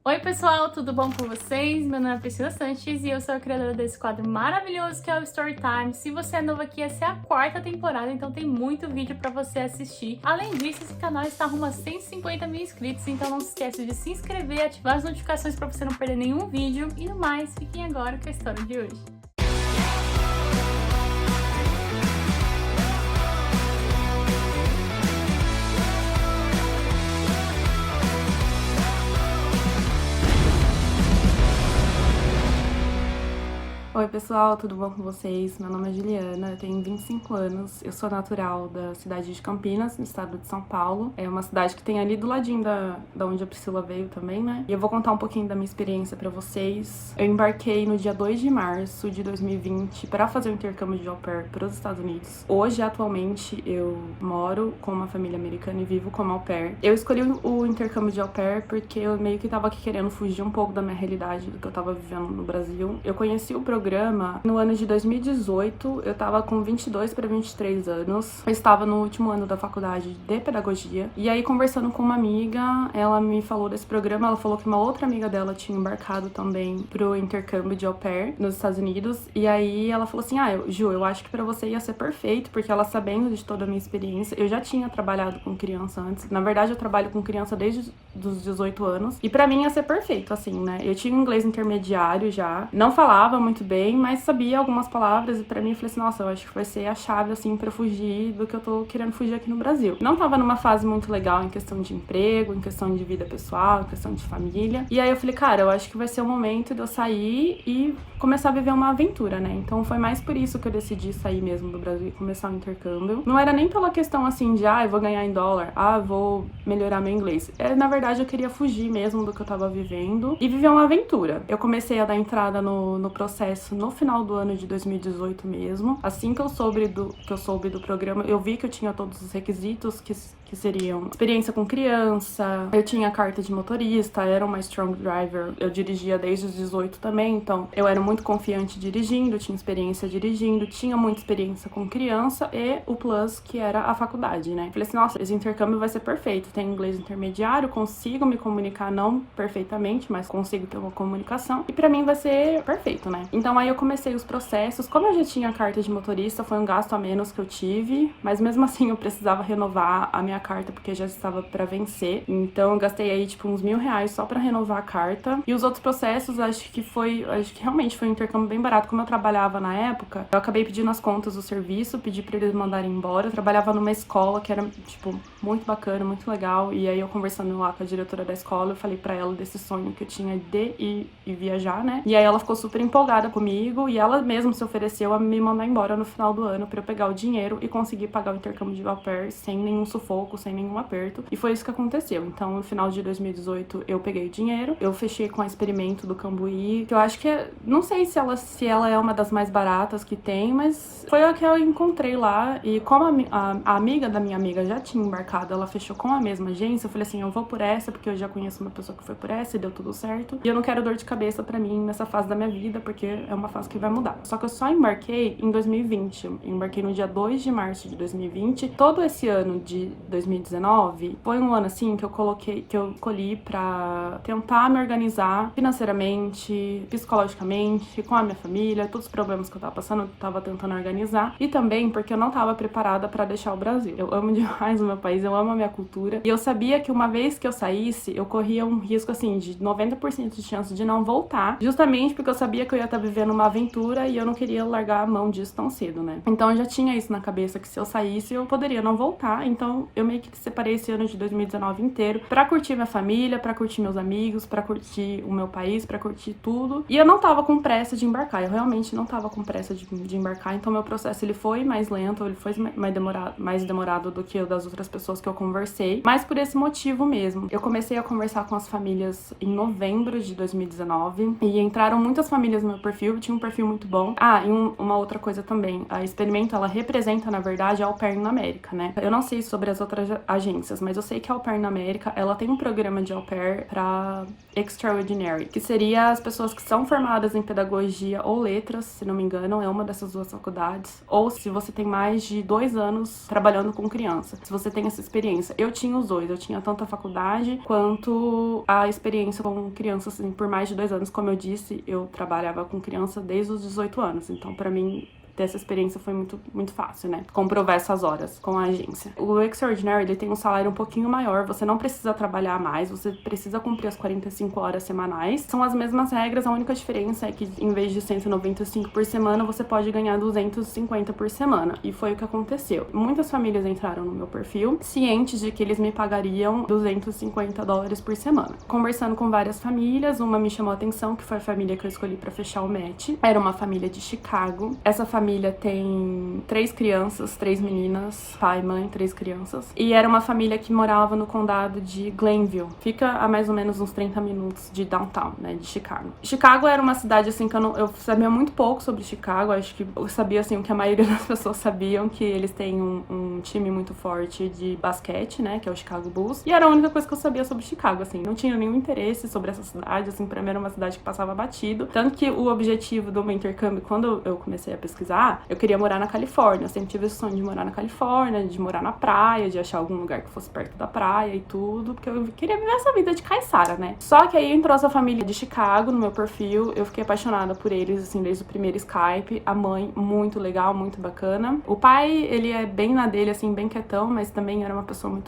Oi pessoal, tudo bom com vocês? Meu nome é Priscila Sanches e eu sou a criadora desse quadro maravilhoso que é o Storytime. Se você é novo aqui, essa é a 4ª temporada, então tem muito vídeo pra você assistir. Além disso, esse canal está rumo a 150 mil inscritos, então não se esqueça de se inscrever, ativar as notificações pra você não perder nenhum vídeo. E no mais, fiquem agora com a história de hoje. Oi pessoal, tudo bom com vocês? Meu nome é Juliana, eu tenho 25 anos, eu sou natural da cidade de Campinas, no estado de São Paulo. É uma cidade que tem ali do ladinho da onde a Priscila veio também, né? E eu vou contar um pouquinho da minha experiência pra vocês. Eu embarquei no dia 2 de março de 2020 para fazer o intercâmbio de au pair para os Estados Unidos. Hoje, atualmente, eu moro com uma família americana e vivo como au pair. Eu escolhi o intercâmbio de au pair porque eu meio que tava aqui querendo fugir um pouco da minha realidade, do que eu tava vivendo no Brasil. Eu conheci o programa no ano de 2018, eu tava com 22 para 23 anos. Eu estava no último ano da faculdade de pedagogia. E aí, conversando com uma amiga, ela me falou desse programa. Ela falou que uma outra amiga dela tinha embarcado também pro intercâmbio de au pair nos Estados Unidos. E aí, ela falou assim, Ju, eu acho que pra você ia ser perfeito, porque ela sabendo de toda a minha experiência, eu já tinha trabalhado com criança antes. Na verdade, eu trabalho com criança desde os 18 anos. E pra mim ia ser perfeito, assim, né? Eu tinha inglês intermediário já. Não falava muito bem, mas sabia algumas palavras, e pra mim eu falei assim, nossa, eu acho que vai ser a chave, assim, pra fugir do que eu tô querendo fugir aqui no Brasil. Não tava numa fase muito legal em questão de emprego, em questão de vida pessoal, em questão de família. E aí eu falei, cara, eu acho que vai ser o momento de eu sair e começar a viver uma aventura, né? Então foi mais por isso que eu decidi sair mesmo do Brasil e começar o intercâmbio. Não era nem pela questão, assim, de, eu vou ganhar em dólar, vou melhorar meu inglês. Na verdade, eu queria fugir mesmo do que eu tava vivendo e viver uma aventura. Eu comecei a dar entrada no processo no final do ano de 2018 mesmo. Assim que eu soube do programa, eu vi que eu tinha todos os requisitos que seriam experiência com criança, eu tinha carta de motorista, era uma strong driver, eu dirigia desde os 18 também, então eu era muito confiante dirigindo, tinha experiência dirigindo, tinha muita experiência com criança e o plus que era a faculdade, né? Falei assim, nossa, esse intercâmbio vai ser perfeito, tenho inglês intermediário, consigo me comunicar, não perfeitamente, mas consigo ter uma comunicação e pra mim vai ser perfeito, né? Então aí eu comecei os processos, como eu já tinha carta de motorista, foi um gasto a menos que eu tive, mas mesmo assim eu precisava renovar a minha carta porque já estava pra vencer, então eu gastei aí tipo uns R$1.000 só pra renovar a carta. E os outros processos, acho que realmente foi um intercâmbio bem barato. Como eu trabalhava na época, eu acabei pedindo as contas do serviço, pedi pra eles mandarem embora. Eu trabalhava numa escola que era tipo muito bacana, muito legal, e aí eu conversando lá com a diretora da escola, eu falei pra ela desse sonho que eu tinha de ir viajar, né? E aí ela ficou super empolgada comigo e ela mesma se ofereceu a me mandar embora no final do ano pra eu pegar o dinheiro e conseguir pagar o intercâmbio de au pair sem nenhum sufoco, sem nenhum aperto. E foi isso que aconteceu. Então, no final de 2018, eu peguei o dinheiro, eu fechei com a Experimento do Cambuí, que eu acho que não sei se ela é uma das mais baratas que tem, mas foi a que eu encontrei lá. E como a amiga da minha amiga já tinha embarcado, ela fechou com a mesma agência, eu falei assim, eu vou por essa, porque eu já conheço uma pessoa que foi por essa e deu tudo certo. E eu não quero dor de cabeça pra mim nessa fase da minha vida, porque é uma fase que vai mudar. Só que eu só embarquei em 2020. Eu embarquei no dia 2 de março de 2020. Todo esse ano de 2019 foi um ano assim que eu colhi pra tentar me organizar financeiramente, psicologicamente, com a minha família, todos os problemas que eu tava passando, eu tava tentando organizar. E também porque eu não tava preparada pra deixar o Brasil. Eu amo demais o meu país, eu amo a minha cultura. E eu sabia que uma vez que eu saísse, eu corria um risco assim de 90% de chance de não voltar, justamente porque eu sabia que eu ia estar vivendo uma aventura e eu não queria largar a mão disso tão cedo, né? Então eu já tinha isso na cabeça, que se eu saísse eu poderia não voltar. Então eu meio que separei esse ano de 2019 inteiro pra curtir minha família, pra curtir meus amigos, pra curtir o meu país, pra curtir tudo. E eu não tava com pressa de embarcar, eu realmente não tava com pressa de embarcar, então meu processo ele foi mais lento, ele foi mais demorado do que o das outras pessoas que eu conversei, mas por esse motivo mesmo. Eu comecei a conversar com as famílias em novembro de 2019 e entraram muitas famílias no meu perfil, tinha um perfil muito bom. E uma outra coisa também, a Experimento, ela representa, na verdade, a au pair na América, né? Eu não sei sobre as outras outras agências, mas eu sei que a Au Pair na América, ela tem um programa de Au Pair pra Extraordinary, que seria as pessoas que são formadas em pedagogia ou letras, se não me engano, é uma dessas duas faculdades, ou se você tem mais de 2 anos trabalhando com criança, se você tem essa experiência. Eu tinha os dois, eu tinha tanto a faculdade quanto a experiência com crianças, assim, por mais de 2 anos. Como eu disse, eu trabalhava com criança desde os 18 anos, então pra mim ter essa experiência foi muito fácil, né? Comprovar essas horas com a agência. O Extraordinary, ele tem um salário um pouquinho maior, você não precisa trabalhar mais, você precisa cumprir as 45 horas semanais. São as mesmas regras, a única diferença é que em vez de 195 por semana, você pode ganhar 250 por semana. E foi o que aconteceu. Muitas famílias entraram no meu perfil, cientes de que eles me pagariam $250 por semana. Conversando com várias famílias, uma me chamou a atenção, que foi a família que eu escolhi pra fechar o match. Era uma família de Chicago. Essa família tem 3 crianças, 3 meninas, pai, mãe, 3 crianças. E era uma família que morava no condado de Glenville. Fica a mais ou menos uns 30 minutos de downtown, né, de Chicago. Chicago era uma cidade, assim, que eu sabia muito pouco sobre Chicago. Acho que eu sabia, assim, o que a maioria das pessoas sabiam, que eles têm um time muito forte de basquete, né, que é o Chicago Bulls. E era a única coisa que eu sabia sobre Chicago, assim. Não tinha nenhum interesse sobre essa cidade, assim, pra mim era uma cidade que passava batido. Tanto que o objetivo do meu intercâmbio, quando eu comecei a pesquisar, eu queria morar na Califórnia. Eu sempre tive esse sonho de morar na Califórnia, de morar na praia, de achar algum lugar que fosse perto da praia e tudo, porque eu queria viver essa vida de caiçara, né? Só que aí entrou essa família de Chicago no meu perfil, eu fiquei apaixonada por eles, assim, desde o primeiro Skype. A mãe, muito legal, muito bacana. O pai, ele é bem na dele, assim, bem quietão, mas também era uma pessoa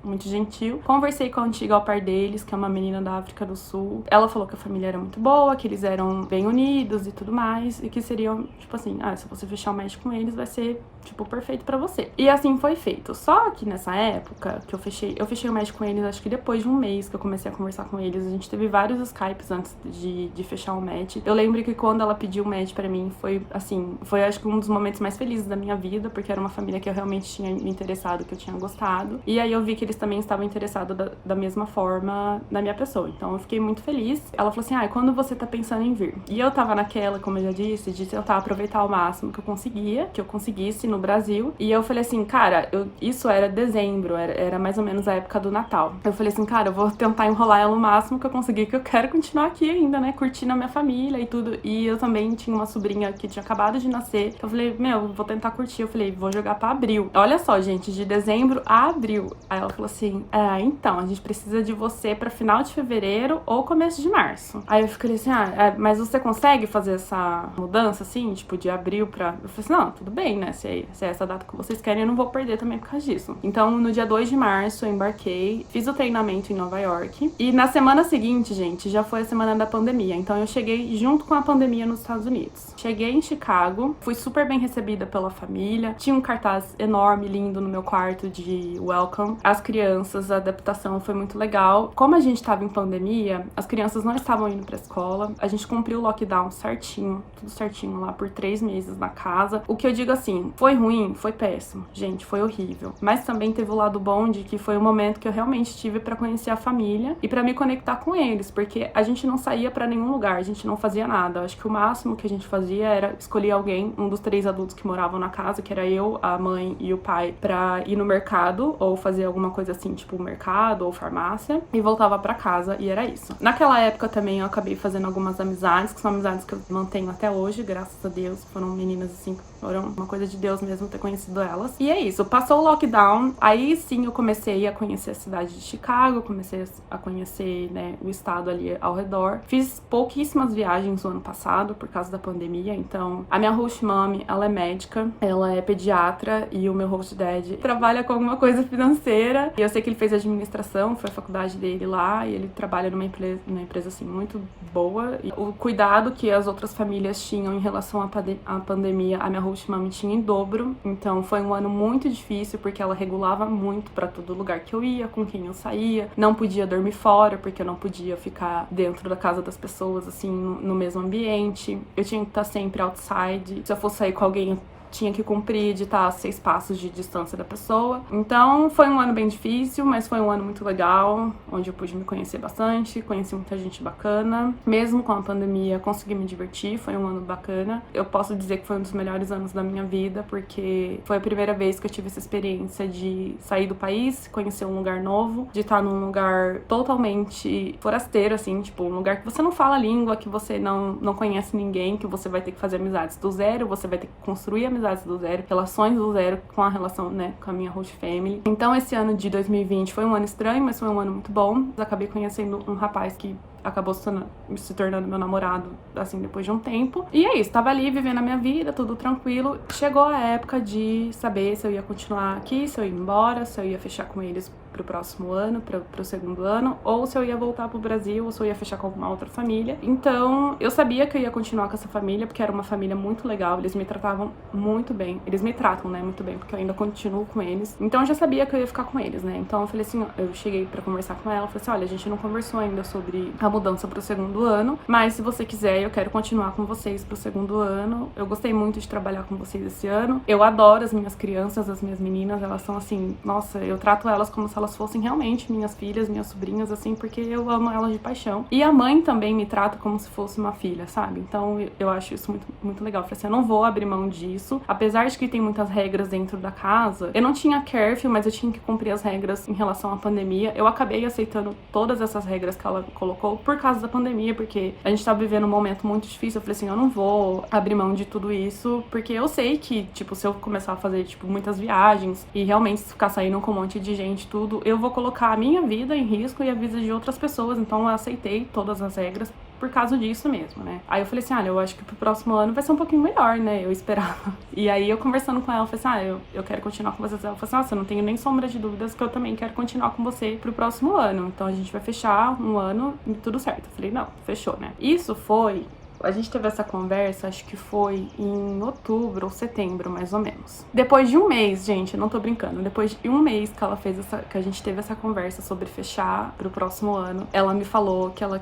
muito gentil. Conversei com a antiga au pair deles, que é uma menina da África do Sul. Ela falou que a família era muito boa, que eles eram bem unidos e tudo mais, e que seriam, tipo assim, se você fechar o match com eles, vai ser, tipo, perfeito pra você. E assim foi feito. Só que nessa época que eu fechei o match com eles, acho que depois de um mês que eu comecei a conversar com eles. A gente teve vários Skypes antes de fechar o match. Eu lembro que quando ela pediu o match pra mim, foi, assim, foi acho que um dos momentos mais felizes da minha vida, porque era uma família que eu realmente tinha me interessado, que eu tinha gostado. E aí eu vi que eles também estavam interessados da mesma forma na minha pessoa. Então eu fiquei muito feliz. Ela falou assim, quando você tá pensando em vir? E eu tava naquela, como eu já disse, de tentar aproveitar o máximo que eu conseguisse no Brasil. E eu falei assim, cara, isso era dezembro, era mais ou menos a época do Natal. Eu falei assim, cara, eu vou tentar enrolar ela o máximo que eu conseguir, que eu quero continuar aqui ainda, né, curtindo a minha família e tudo. E eu também tinha uma sobrinha que tinha acabado de nascer. Eu falei, vou tentar curtir. Eu falei, vou jogar pra abril. Olha só, gente, de dezembro a abril. Aí ela falou assim, então, a gente precisa de você pra final de fevereiro ou começo de março. Aí eu fiquei assim, mas você consegue fazer essa mudança, assim, tipo, de abril pra... Eu falei assim, não, tudo bem, né, se é essa data que vocês querem, eu não vou perder também por causa disso. Então, no dia 2 de março, eu embarquei, fiz o treinamento em Nova York. E na semana seguinte, gente, já foi a semana da pandemia. Então, eu cheguei junto com a pandemia nos Estados Unidos. Cheguei em Chicago, fui super bem recebida pela família. Tinha um cartaz enorme, lindo no meu quarto de welcome. As crianças, a adaptação foi muito legal. Como a gente tava em pandemia, as crianças não estavam indo pra escola. A gente cumpriu o lockdown certinho, tudo certinho lá por 3 meses na casa. O que eu digo assim, foi ruim, foi péssimo. Gente, foi horrível. Mas também teve o lado bom de que foi o momento que eu realmente tive pra conhecer a família e pra me conectar com eles, porque a gente não saía pra nenhum lugar, a gente não fazia nada. Acho que o máximo que a gente fazia era escolher alguém, um dos 3 adultos que moravam na casa, que era eu, a mãe e o pai, pra ir no mercado ou fazer alguma coisa assim, tipo mercado ou farmácia, e voltava pra casa, e era isso. Naquela época também eu acabei fazendo algumas amizades, que são amizades que eu mantenho até hoje, graças a Deus. Foram meninas assim, foram uma coisa de Deus mesmo ter conhecido elas. E é isso, passou o lockdown, aí sim eu comecei a conhecer a cidade de Chicago, comecei a conhecer, né, o estado ali ao redor. Fiz pouquíssimas viagens no ano passado por causa da pandemia, então a minha host mommy, ela é médica, ela é pediatra, e o meu host dad trabalha com alguma coisa financeira. E eu sei que ele fez administração, foi a faculdade dele lá, e ele trabalha numa empresa assim muito boa. E o cuidado que as outras famílias tinham em relação à pandemia, a minha host mommy tinha em dobro. Então foi um ano muito difícil, porque ela regulava muito pra todo lugar que eu ia, com quem eu saía. Não podia dormir fora, porque eu não podia ficar dentro da casa das pessoas, assim, no mesmo ambiente. Eu tinha que estar sempre outside. Se eu fosse sair com alguém, tinha que cumprir de estar a 6 passos de distância da pessoa. Então foi um ano bem difícil, mas foi um ano muito legal, onde eu pude me conhecer bastante, conheci muita gente bacana. Mesmo com a pandemia, consegui me divertir, foi um ano bacana. Eu posso dizer que foi um dos melhores anos da minha vida, porque foi a primeira vez que eu tive essa experiência de sair do país, conhecer um lugar novo, de estar num lugar totalmente forasteiro, assim, tipo, um lugar que você não fala a língua, que você não conhece ninguém, que você vai ter que fazer amizades do zero, você vai ter que construir amizades do zero, relações do zero com a relação, né, com a minha host family. Então esse ano de 2020 foi um ano estranho, mas foi um ano muito bom. Eu acabei conhecendo um rapaz que acabou se tornando meu namorado, assim, depois de um tempo. E é isso, tava ali vivendo a minha vida, tudo tranquilo. Chegou a época de saber se eu ia continuar aqui, se eu ia embora, se eu ia fechar com eles pro próximo ano, pro segundo ano, ou se eu ia voltar pro Brasil, ou se eu ia fechar com alguma outra família. Então, eu sabia que eu ia continuar com essa família, porque era uma família muito legal, eles me tratavam muito bem. Eles me tratam, né, muito bem, porque eu ainda continuo com eles. Então, eu já sabia que eu ia ficar com eles, né? Então, eu falei assim, eu cheguei pra conversar com ela, falei assim, olha, a gente não conversou ainda sobre a mudança pro segundo ano, mas se você quiser, eu quero continuar com vocês pro segundo ano. Eu gostei muito de trabalhar com vocês esse ano. Eu adoro as minhas crianças, as minhas meninas, elas são assim, nossa, eu trato elas como se elas fossem realmente minhas filhas, minhas sobrinhas, assim, porque eu amo elas de paixão. E a mãe também me trata como se fosse uma filha, sabe? Então eu acho isso muito, muito legal. Eu falei assim, eu não vou abrir mão disso. Apesar de que tem muitas regras dentro da casa, eu não tinha curfew, mas eu tinha que cumprir as regras em relação à pandemia. Eu acabei aceitando todas essas regras que ela colocou por causa da pandemia, porque a gente tá vivendo um momento muito difícil. Eu falei assim, eu não vou abrir mão de tudo isso, porque eu sei que, tipo, se eu começar a fazer, tipo, muitas viagens e realmente ficar saindo com um monte de gente, tudo, eu vou colocar a minha vida em risco e a vida de outras pessoas. Então eu aceitei todas as regras por causa disso mesmo, né? Aí eu falei assim, olha, eu acho que pro próximo ano vai ser um pouquinho melhor, né? Eu esperava. E aí eu conversando com ela, eu falei assim, eu quero continuar com vocês. Ela falou assim, nossa, eu não tenho nem sombra de dúvidas que eu também quero continuar com você pro próximo ano. Então a gente vai fechar um ano e tudo certo. Eu falei, não, fechou, né? Isso foi... A gente teve essa conversa, acho que foi em outubro ou setembro, mais ou menos. Depois de um mês, gente, eu não tô brincando, depois de um mês que ela fez que a gente teve essa conversa sobre fechar pro próximo ano, ela me falou que ela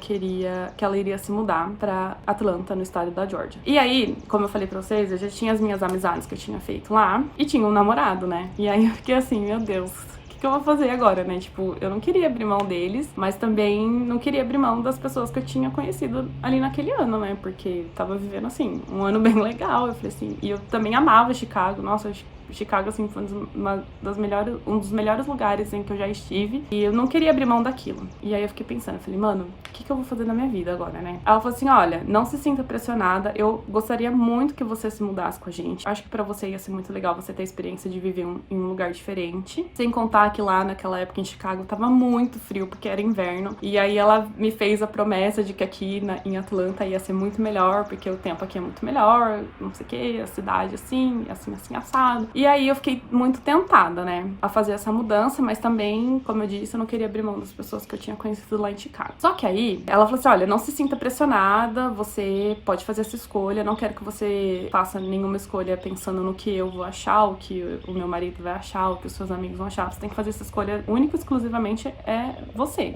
iria se mudar pra Atlanta, no estado da Georgia. E aí, como eu falei pra vocês, eu já tinha as minhas amizades que eu tinha feito lá e tinha um namorado, né? E aí eu fiquei assim, meu Deus, que eu vou fazer agora, né? Tipo, eu não queria abrir mão deles, mas também não queria abrir mão das pessoas que eu tinha conhecido ali naquele ano, né? Porque tava vivendo, assim, um ano bem legal. Eu falei assim, e eu também amava Chicago. Nossa, Chicago, assim, foi um dos melhores lugares em que eu já estive. E eu não queria abrir mão daquilo. E aí eu fiquei pensando, eu falei, mano, o que eu vou fazer na minha vida agora, né? Ela falou assim, olha, não se sinta pressionada. Eu gostaria muito que você se mudasse com a gente. Acho que pra você ia ser muito legal você ter a experiência de viver em um lugar diferente. Sem contar que lá naquela época em Chicago tava muito frio, porque era inverno. E aí ela me fez a promessa de que aqui em Atlanta ia ser muito melhor, porque o tempo aqui é muito melhor, não sei o que, a cidade assim, assado. E aí eu fiquei muito tentada, né, a fazer essa mudança, mas também, como eu disse, eu não queria abrir mão das pessoas que eu tinha conhecido lá em Chicago. Só que aí, ela falou assim, olha, não se sinta pressionada, você pode fazer essa escolha, não quero que você faça nenhuma escolha pensando no que eu vou achar, o que o meu marido vai achar, o que os seus amigos vão achar. Você tem que fazer essa escolha única e exclusivamente você.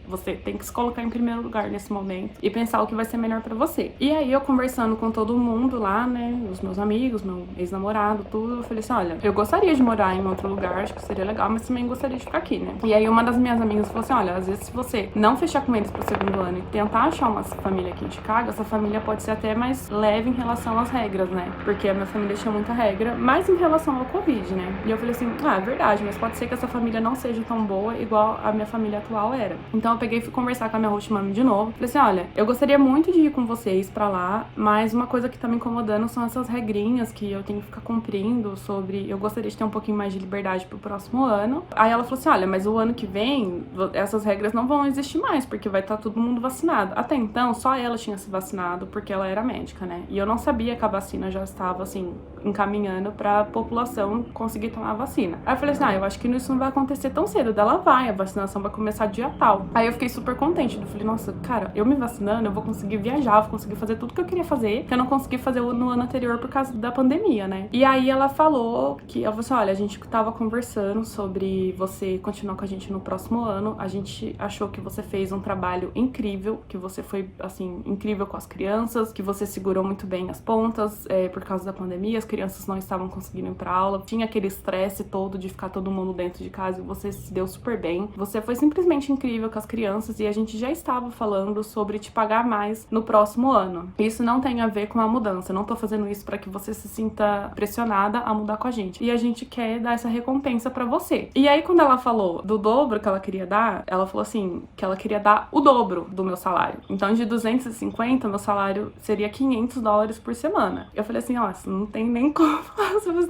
Você tem que se colocar em primeiro lugar nesse momento e pensar o que vai ser melhor pra você. E aí eu conversando com todo mundo lá, né, os meus amigos, meu ex-namorado, tudo, eu falei assim, olha, eu gostaria de morar em outro lugar, acho que seria legal, mas também gostaria de ficar aqui, né? E aí uma das minhas amigas falou assim, olha, às vezes se você não fechar com eles pro segundo ano e tentar achar uma família aqui em Chicago, essa família pode ser até mais leve em relação às regras, né? Porque a minha família tinha muita regra, mas em relação ao Covid, né? E eu falei assim, é verdade, mas pode ser que essa família não seja tão boa igual a minha família atual era. Então eu peguei e fui conversar com a minha host mami de novo. Falei assim, olha, eu gostaria muito de ir com vocês pra lá, mas uma coisa que tá me incomodando são essas regrinhas que eu tenho que ficar cumprindo sobre... Eu gostaria de ter um pouquinho mais de liberdade pro próximo ano. Aí ela falou assim, olha, mas o ano que vem, essas regras não vão existir mais, porque vai estar todo mundo vacinado. Até então, só ela tinha se vacinado, porque ela era médica, né? E eu não sabia que a vacina já estava, assim, encaminhando pra população conseguir tomar a vacina. Aí eu falei assim, eu acho que isso não vai acontecer tão cedo. Dela vai, a vacinação vai começar dia tal. Aí eu fiquei super contente. Eu falei, nossa, cara, eu me vacinando, eu vou conseguir viajar, vou conseguir fazer tudo que eu queria fazer, que eu não consegui fazer no ano anterior por causa da pandemia, né? E aí ela falou falou que, ela falou assim, olha, a gente tava conversando sobre você continuar com a gente no próximo ano, a gente achou que você fez um trabalho incrível, que você foi, assim, incrível com as crianças, que você segurou muito bem as pontas, por causa da pandemia, as crianças não estavam conseguindo ir pra aula, tinha aquele estresse todo de ficar todo mundo dentro de casa e você se deu super bem. Você foi simplesmente incrível com as crianças e a gente já estava falando sobre te pagar mais no próximo ano. Isso não tem a ver com a mudança, eu não tô fazendo isso pra que você se sinta pressionada a mudar com a gente. E a gente quer dar essa recompensa pra você. E aí, quando ela falou do dobro que ela queria dar, ela falou assim, que ela queria dar o dobro do meu salário. Então, de 250, meu salário seria $500 por semana. Eu falei assim, nossa, não tem nem como.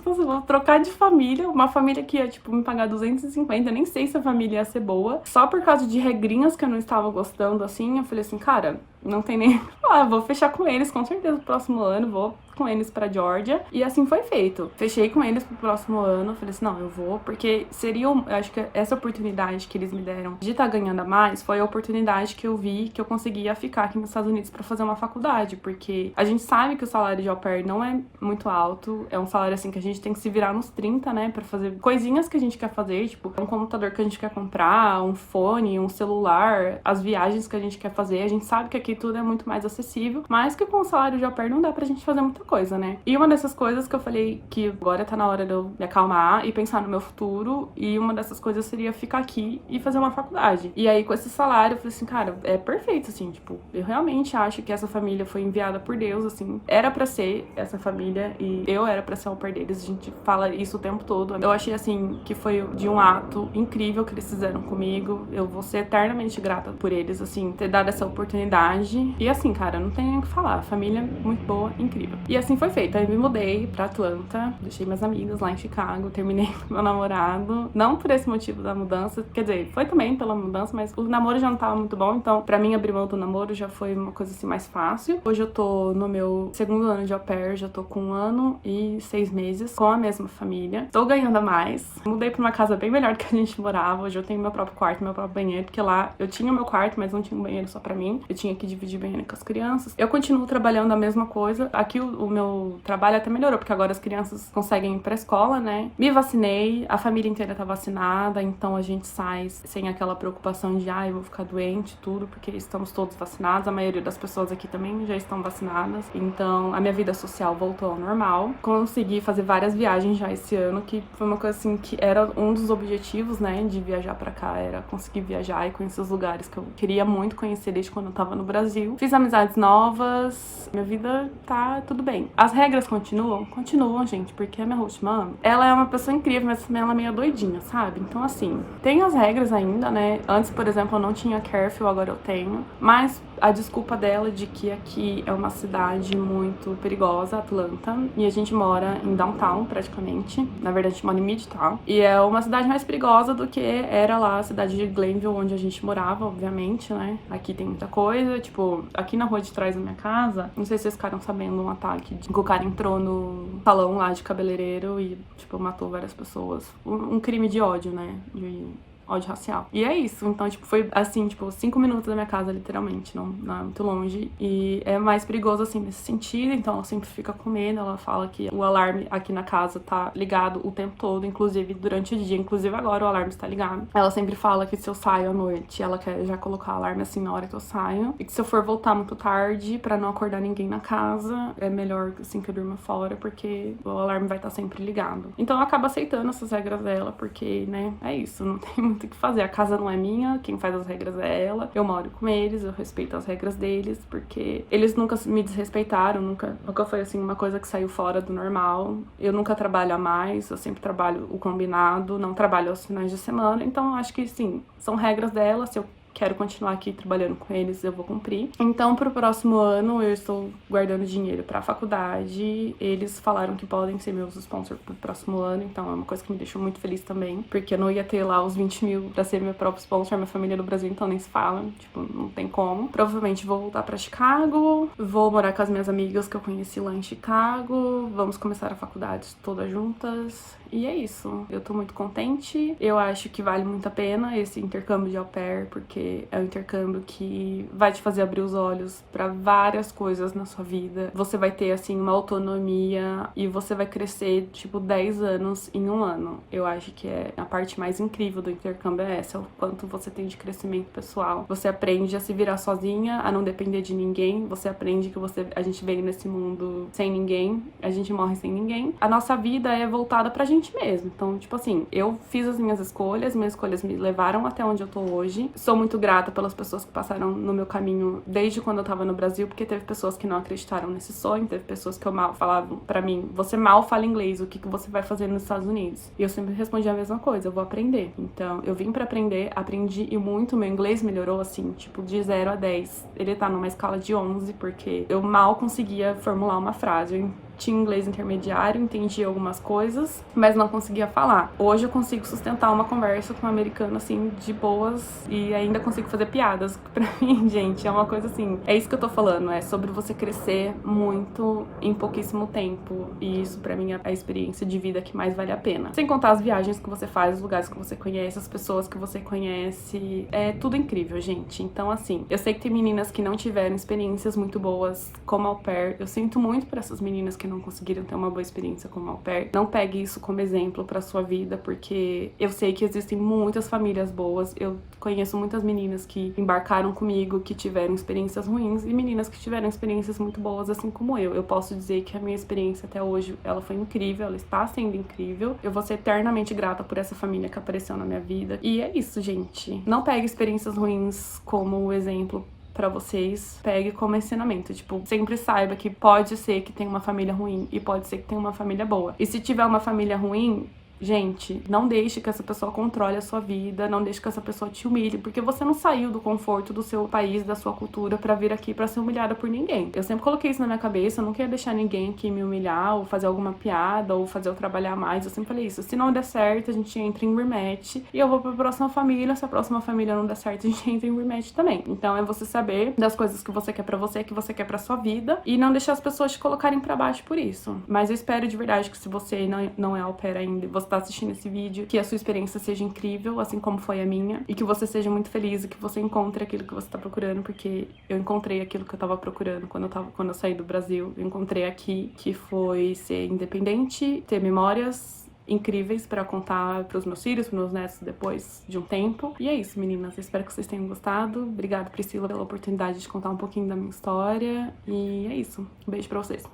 Eu vou trocar de família, uma família que ia, tipo, me pagar 250, eu nem sei se a família ia ser boa. Só por causa de regrinhas que eu não estava gostando, assim, eu falei assim, cara, não tem nem... vou fechar com eles, com certeza, no próximo ano, vou com eles pra Georgia. E assim foi feito. Fechei com eles pro próximo ano. Falei assim, não, eu vou, porque seria, eu acho que essa oportunidade que eles me deram de estar ganhando a mais foi a oportunidade que eu vi que eu conseguia ficar aqui nos Estados Unidos pra fazer uma faculdade, porque a gente sabe que o salário de au pair não é muito alto, é um salário assim que a gente tem que se virar nos 30, né, pra fazer coisinhas que a gente quer fazer, tipo, um computador que a gente quer comprar, um fone, um celular, as viagens que a gente quer fazer. A gente sabe que aqui tudo é muito mais acessível, mas que com o salário de au pair não dá pra gente fazer muita coisa, né? E uma dessas coisas que eu falei que agora tá na hora de eu me acalmar e pensar no meu futuro, e uma dessas coisas seria ficar aqui e fazer uma faculdade. E aí, com esse salário, eu falei assim, cara, é perfeito, assim, tipo, eu realmente acho que essa família foi enviada por Deus, assim, era pra ser essa família e eu era pra ser au pair deles, a gente fala isso o tempo todo. Eu achei, assim, que foi de um ato incrível que eles fizeram comigo, eu vou ser eternamente grata por eles, assim, ter dado essa oportunidade. E assim, cara, não tem nem o que falar, família muito boa, incrível. E assim foi feito. Aí me mudei pra Atlanta, deixei minhas amigas lá em Chicago, terminei com meu namorado. Não por esse motivo da mudança, quer dizer, foi também pela mudança, mas o namoro já não tava muito bom, então pra mim abrir mão do namoro já foi uma coisa assim mais fácil. Hoje eu tô no meu segundo ano de au pair, já tô com 1 ano e 6 meses com a mesma família. Tô ganhando a mais. Mudei pra uma casa bem melhor do que a gente morava. Hoje eu tenho meu próprio quarto, meu próprio banheiro, porque lá eu tinha meu quarto, mas não tinha um banheiro só pra mim. Eu tinha que dividir banheiro com as crianças. Eu continuo trabalhando a mesma coisa. Aqui o meu trabalho até melhorou, porque agora as crianças conseguem ir pra escola, né? Me vacinei, a família inteira tá vacinada, então a gente sai sem aquela preocupação de, eu vou ficar doente, tudo, porque estamos todos vacinados. A maioria das pessoas aqui também já estão vacinadas. Então, a minha vida social voltou ao normal. Consegui fazer várias viagens já esse ano, que foi uma coisa assim, que era um dos objetivos, né, de viajar pra cá, era conseguir viajar e conhecer os lugares que eu queria muito conhecer desde quando eu tava no Brasil. Fiz amizades novas, minha vida tá tudo bem. As regras continuam? Continuam, gente, porque a minha host mom, ela é uma pessoa incrível, mas também ela é meio doidinha, sabe? Então, assim, tem as regras ainda, né? Antes, por exemplo, eu não tinha curfew, agora eu tenho. Mas a desculpa dela de que aqui é uma cidade muito perigosa, Atlanta, e a gente mora em downtown, praticamente. Na verdade, a gente mora em midtown. E é uma cidade mais perigosa do que era lá a cidade de Glenville, onde a gente morava, obviamente, né? Aqui tem muita coisa, tipo, aqui na rua de trás da minha casa, não sei se vocês ficaram sabendo um ataque de que o cara entrou no salão lá de cabeleireiro e, tipo, matou várias pessoas. Um crime de ódio, né? De ódio racial. E é isso. Então, tipo, foi assim, tipo, 5 minutos da minha casa, literalmente. Não é muito longe. E é mais perigoso, assim, nesse sentido. Então, ela sempre fica com medo. Ela fala que o alarme aqui na casa tá ligado o tempo todo, inclusive durante o dia. Inclusive agora o alarme está ligado. Ela sempre fala que se eu saio à noite, ela quer já colocar o alarme assim na hora que eu saio. E que se eu for voltar muito tarde, pra não acordar ninguém na casa, é melhor, assim, que eu durma fora, porque o alarme vai estar sempre ligado. Então, eu acabo aceitando essas regras dela, porque, né, é isso. Não tem muito o que fazer. A casa não é minha, quem faz as regras é ela. Eu moro com eles, eu respeito as regras deles, porque eles nunca me desrespeitaram, nunca foi, assim, uma coisa que saiu fora do normal. Eu nunca trabalho a mais, eu sempre trabalho o combinado, não trabalho aos finais de semana. Então, acho que, sim, são regras dela. Se eu quero continuar aqui trabalhando com eles, eu vou cumprir. Então, pro próximo ano, eu estou guardando dinheiro pra faculdade. Eles falaram que podem ser meus sponsors pro próximo ano, então é uma coisa que me deixou muito feliz também, porque eu não ia ter lá os 20 mil pra ser meu próprio sponsor, minha família do Brasil, então nem se fala, tipo, não tem como. Provavelmente vou voltar pra Chicago, vou morar com as minhas amigas que eu conheci lá em Chicago, vamos começar a faculdade todas juntas, e é isso. Eu tô muito contente, eu acho que vale muito a pena esse intercâmbio de au pair, porque porque é um intercâmbio que vai te fazer abrir os olhos pra várias coisas na sua vida. Você vai ter, assim, uma autonomia e você vai crescer, tipo, 10 anos em um ano. Eu acho que é a parte mais incrível do intercâmbio é essa, o quanto você tem de crescimento pessoal. Você aprende a se virar sozinha, a não depender de ninguém. Você aprende que a gente veio nesse mundo sem ninguém, a gente morre sem ninguém. A nossa vida é voltada pra gente mesmo. Então, tipo assim, eu fiz as minhas escolhas me levaram até onde eu tô hoje. Sou muito grata pelas pessoas que passaram no meu caminho desde quando eu tava no Brasil, porque teve pessoas que não acreditaram nesse sonho, teve pessoas que falavam pra mim, você mal fala inglês, o que você vai fazer nos Estados Unidos? E eu sempre respondi a mesma coisa, eu vou aprender. Então, eu vim pra aprender, aprendi e muito, meu inglês melhorou assim, tipo, de 0 a 10. Ele tá numa escala de 11, porque eu mal conseguia formular uma frase. Eu tinha inglês intermediário, entendia algumas coisas, mas não conseguia falar. Hoje eu consigo sustentar uma conversa com um americano, assim, de boas, e ainda consigo fazer piadas. Pra mim, gente, é uma coisa assim, é isso que eu tô falando, é sobre você crescer muito em pouquíssimo tempo, e isso pra mim é a experiência de vida que mais vale a pena. Sem contar as viagens que você faz, os lugares que você conhece, as pessoas que você conhece, é tudo incrível, gente. Então, assim, eu sei que tem meninas que não tiveram experiências muito boas como au pair, eu sinto muito por essas meninas que não conseguiram ter uma boa experiência como au pair. Não pegue isso como exemplo pra sua vida, porque eu sei que existem muitas famílias boas. Eu conheço muitas meninas que embarcaram comigo, que tiveram experiências ruins, e meninas que tiveram experiências muito boas, assim como eu. Eu posso dizer que a minha experiência até hoje, ela foi incrível, ela está sendo incrível. Eu vou ser eternamente grata por essa família que apareceu na minha vida. E é isso, gente. Não pegue experiências ruins como exemplo pra vocês, pegue como ensinamento. Tipo, sempre saiba que pode ser que tenha uma família ruim e pode ser que tenha uma família boa. E se tiver uma família ruim, gente, não deixe que essa pessoa controle a sua vida, não deixe que essa pessoa te humilhe, porque você não saiu do conforto do seu país, da sua cultura, pra vir aqui pra ser humilhada por ninguém. Eu sempre coloquei isso na minha cabeça, eu não queria deixar ninguém aqui me humilhar, ou fazer alguma piada, ou fazer eu trabalhar mais. Eu sempre falei isso, se não der certo, a gente entra em rematch, e eu vou pra próxima família, se a próxima família não der certo, a gente entra em rematch também. Então é você saber das coisas que você quer pra você, que você quer pra sua vida, e não deixar as pessoas te colocarem pra baixo por isso. Mas eu espero de verdade que se você não é au pair ainda, você tá assistindo esse vídeo, que a sua experiência seja incrível, assim como foi a minha, e que você seja muito feliz e que você encontre aquilo que você tá procurando, porque eu encontrei aquilo que eu tava procurando quando eu saí do Brasil. Eu encontrei aqui, que foi ser independente, ter memórias incríveis pra contar pros meus filhos, pros meus netos depois de um tempo. E é isso, meninas. Eu espero que vocês tenham gostado. Obrigada, Priscila, pela oportunidade de contar um pouquinho da minha história. E é isso. Um beijo pra vocês.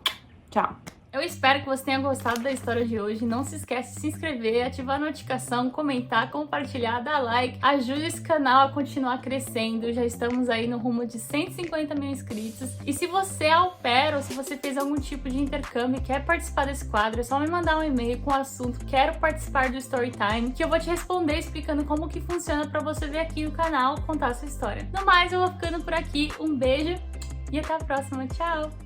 Tchau! Eu espero que você tenha gostado da história de hoje. Não se esquece de se inscrever, ativar a notificação, comentar, compartilhar, dar like. Ajude esse canal a continuar crescendo. Já estamos aí no rumo de 150 mil inscritos. E se você é au pair ou se você fez algum tipo de intercâmbio e quer participar desse quadro, é só me mandar um e-mail com o assunto "Quero participar do Storytime", que eu vou te responder explicando como que funciona pra você vir aqui no canal contar a sua história. No mais, eu vou ficando por aqui. Um beijo e até a próxima. Tchau!